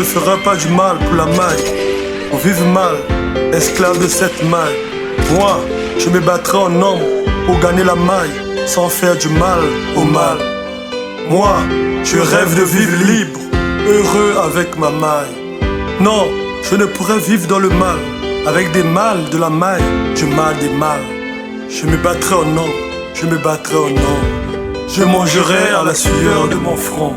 ne ferai pas du mal pour la maille, pour vivre mal, esclave de cette maille. Moi, je me battrai en homme pour gagner la maille, sans faire du mal au mal. Moi, je rêve de vivre libre, heureux avec ma maille. Non, je ne pourrais vivre dans le mal, avec des mâles de la maille, du mal des mâles. Je me battrai en homme, je me battrai en homme. Je mangerai à la sueur de mon front.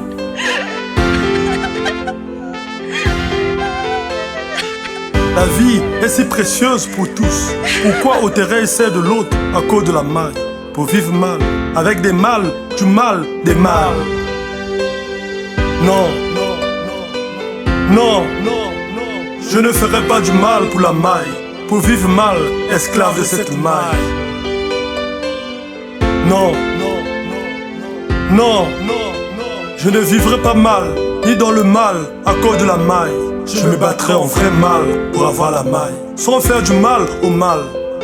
La vie est si précieuse pour tous. Pourquoi ôterais-je celle de l'autre à cause de la maille? Pour vivre mal, avec des mâles, du mal, des mâles. Non, non, non, je ne ferai pas du mal pour la maille, pour vivre mal, esclave de cette maille. Non, non, je ne vivrai pas mal, ni dans le mal à cause de la maille. Je me battrai en vrai mal pour avoir la maille, sans faire du mal au mal.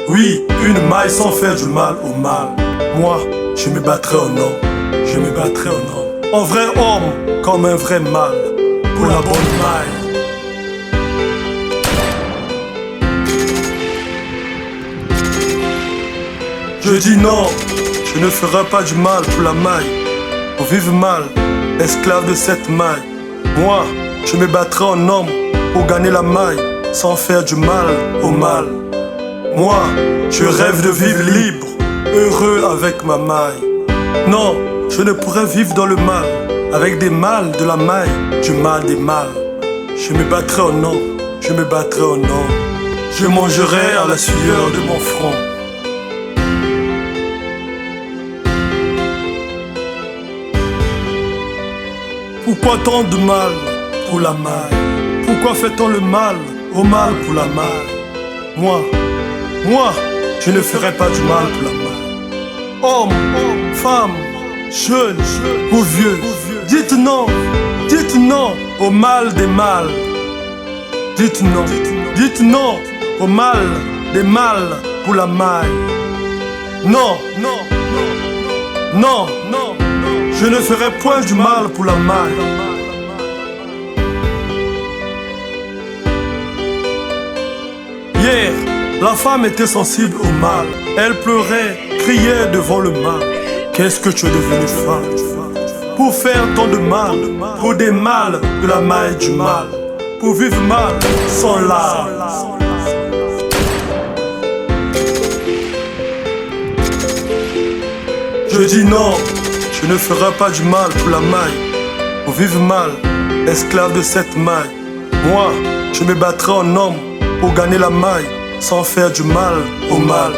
Oui, une maille sans faire du mal au mal. Moi, je me battrai en homme, je me battrai en homme, en vrai homme, comme un vrai mâle, pour la bonne maille. Je dis non, je ne ferai pas du mal pour la maille, pour vivre mal, esclave de cette maille. Moi, je me battrai en homme pour gagner la maille, sans faire du mal au mal. Moi, je rêve de vivre libre, heureux avec ma maille. Non, je ne pourrais vivre dans le mal, avec des mâles de la maille, du mal des mâles. Je me battrai en homme, je me battrai en homme. Je mangerai à la sueur de mon front. Pourquoi tant de mal pour la maille? Pourquoi fait-on le mal au mal pour la maille? Moi, je ne ferai pas du mal pour la maille. Homme, femme, jeune ou vieux, dites non au mal des mâles. Dites non au mal des mâles pour la maille. Non, je ne ferai point du mal pour la maille. Hier, la femme était sensible au mal. Elle pleurait, criait devant le mal. Qu'est-ce que tu es devenue femme pour faire tant de mal, pour des mâles de la maille du mal, pour vivre mal sans larmes. Je dis non, je ne ferai pas du mal pour la maille, pour vivre mal, esclave de cette maille. Moi, je me battrai en homme pour gagner la maille, sans faire du mal au mal.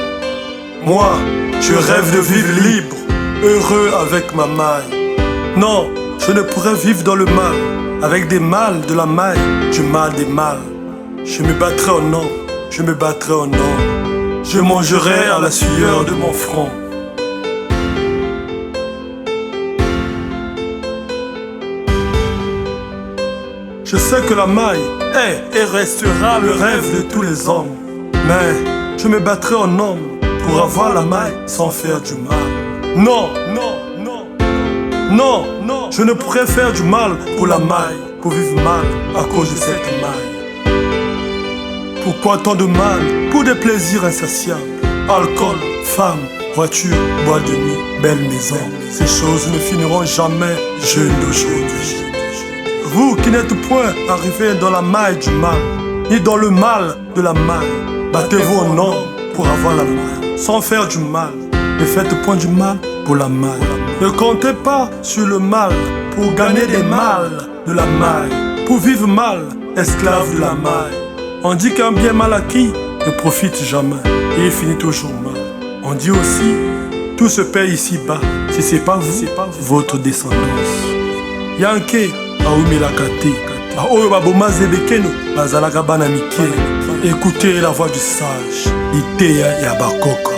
Moi, je rêve de vivre libre, heureux avec ma maille. Non, je ne pourrais vivre dans le mal, avec des mâles de la maille, du mal des mâles. Je me battrai en homme, je me battrai en homme. Je mangerai à la sueur de mon front. Je sais que la maille est et restera le rêve de tous les hommes. Mais je me battrai en homme pour avoir la maille sans faire du mal. Non, je ne pourrais faire du mal pour la maille, pour vivre mal à cause de cette maille. Pourquoi tant de mal pour des plaisirs insatiables? Alcool, femme, voiture, boîte de nuit, belle maison. Ces choses ne finiront jamais, jeunes d'aujourd'hui. Vous qui n'êtes point arrivés dans la maille du mal, ni dans le mal de la maille, battez-vous en homme pour avoir la maille, sans faire du mal. Ne faites point du mal pour la maille. Ne comptez pas sur le mal pour gagner des mâles de la maille, pour vivre mal, esclave de la maille. On dit qu'un bien mal acquis ne profite jamais et il finit toujours mal. On dit aussi, tout se paye ici-bas, si c'est pas vous, votre descendance. Yanke Aoumelakate, Aoyo Baboma Zebekeno, Bazalaka Banamike. Écoutez la voix du sage, Iteya Yabakoko.